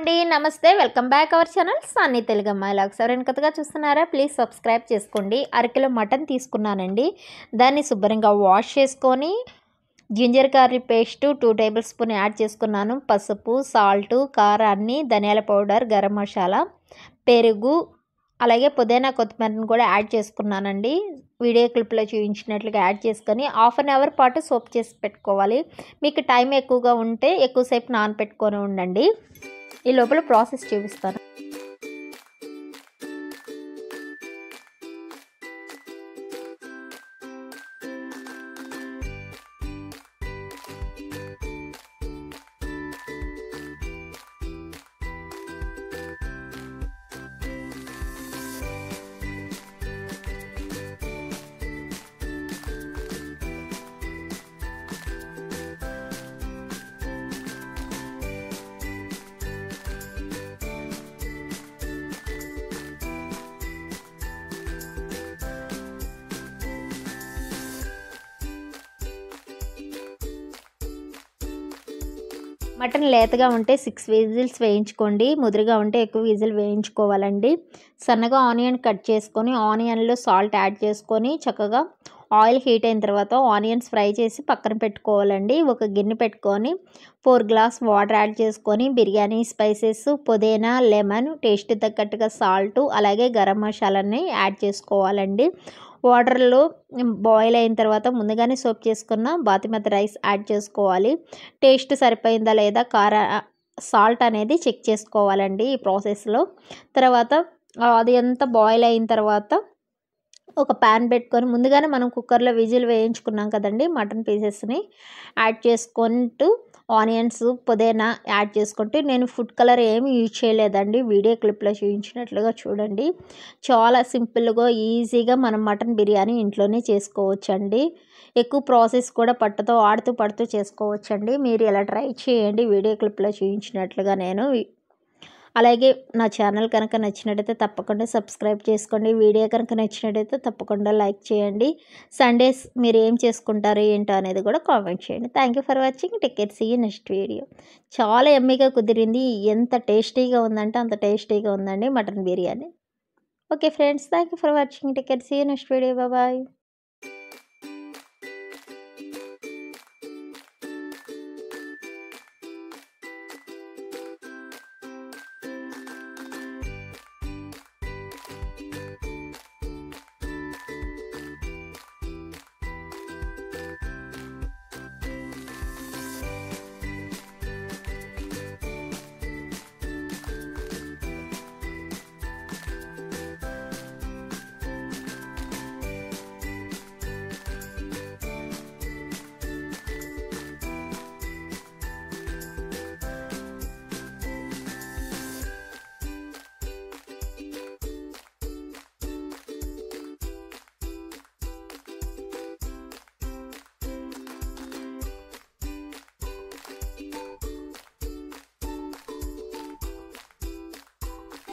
అండి నమస్తే welcome back our channel Sunny Telugu అమ్మాయి లాగ్స్. ఎవరైనా కొత్తగా చూస్తున్నారా ప్లీజ్ సబ్స్క్రైబ్ చేసుకోండి. అరకిలో మటన్ తీసుకున్నానండి. దాన్ని శుభ్రంగా వాష్ చేసుకొని ginger garlic paste 2 tablespoon add చేసుకున్నాను. పసుపు, సాల్ట్, కారాన్ని, ధనియాల పౌడర్, గరం మసాలా, పెరుగు, అలాగే పుదీనా కొత్తిమీరని కూడా యాడ్ చేసుకున్నానండి. వీడియో క్లిప్లో చూపించినట్లుగా యాడ్ చేసుకొని హాఫ్ అన్ అవర్ పాటు సోప్ చేసి పెట్టుకోవాలి. మీకు టైం ఎక్కువగా ఉంటే ఎక్కువసేపు నానపెట్టుకొని ఉండండి. ఈ లోపల ప్రాసెస్ చూపిస్తాను. మటన్ లేతగా ఉంటే 6 విజిల్స్ వేయించుకోండి. ముదురుగా ఉంటే ఎక్కువ విజిల్ వేయించుకోవాలండి. సన్నగా ఆనియన్ కట్ చేసుకొని ఆనియన్లో సాల్ట్ యాడ్ చేసుకొని చక్కగా ఆయిల్ హీట్ అయిన తర్వాత ఆనియన్స్ ఫ్రై చేసి పక్కన పెట్టుకోవాలండి. ఒక గిన్నె పెట్టుకొని 4 గ్లాస్ వాటర్ యాడ్ చేసుకొని బిర్యానీ స్పైసెస్, పుదీనా, లెమన్, టేస్ట్ తగ్గట్టుగా సాల్ట్, అలాగే గరం మసాలాని యాడ్ చేసుకోవాలండి. వాటర్లో బాయిల్ అయిన తర్వాత ముందుగానే సోప్ చేసుకున్న బాస్మతి రైస్ యాడ్ చేసుకోవాలి. టేస్ట్ సరిపోయిందా లేదా సాల్ట్ అనేది చెక్ చేసుకోవాలండి ఈ ప్రాసెస్లో. తర్వాత అది అంతా బాయిల్ అయిన తర్వాత ఒక ప్యాన్ పెట్టుకొని ముందుగానే మనం కుక్కర్లో విజిల్ వేయించుకున్నాం కదండి, మటన్ పీసెస్ని యాడ్ చేసుకుంటూ ఆనియన్స్, పుదీనా యాడ్ చేసుకుంటూ, నేను ఫుడ్ కలర్ ఏమి యూజ్ చేయలేదండి. వీడియో క్లిప్లో చూపించినట్లుగా చూడండి. చాలా సింపుల్గా ఈజీగా మనం మటన్ బిర్యానీ ఇంట్లోనే చేసుకోవచ్చండి. ఎక్కువ ప్రాసెస్ కూడా పట్టుతో ఆడుతూ పడుతూ చేసుకోవచ్చండి. మీరు ఇలా ట్రై చేయండి వీడియో క్లిప్లో చూపించినట్లుగా. నేను అలాగే నా ఛానల్ కనుక నచ్చినట్టయితే తప్పకుండా సబ్స్క్రైబ్ చేసుకోండి. వీడియో కనుక నచ్చినట్టయితే తప్పకుండా లైక్ చేయండి. సండేస్ మీరు ఏం చేసుకుంటారు ఏంటో అనేది కూడా కామెంట్ చేయండి. Thank you for watching. Take care, see you next video. చాలా యమ్మీగా కుదిరింది. ఎంత టేస్టీగా ఉందంటే అంత టేస్టీగా ఉందండి mutton biryani. Okay friends, thank you for watching. Take care, see you next video. Bye.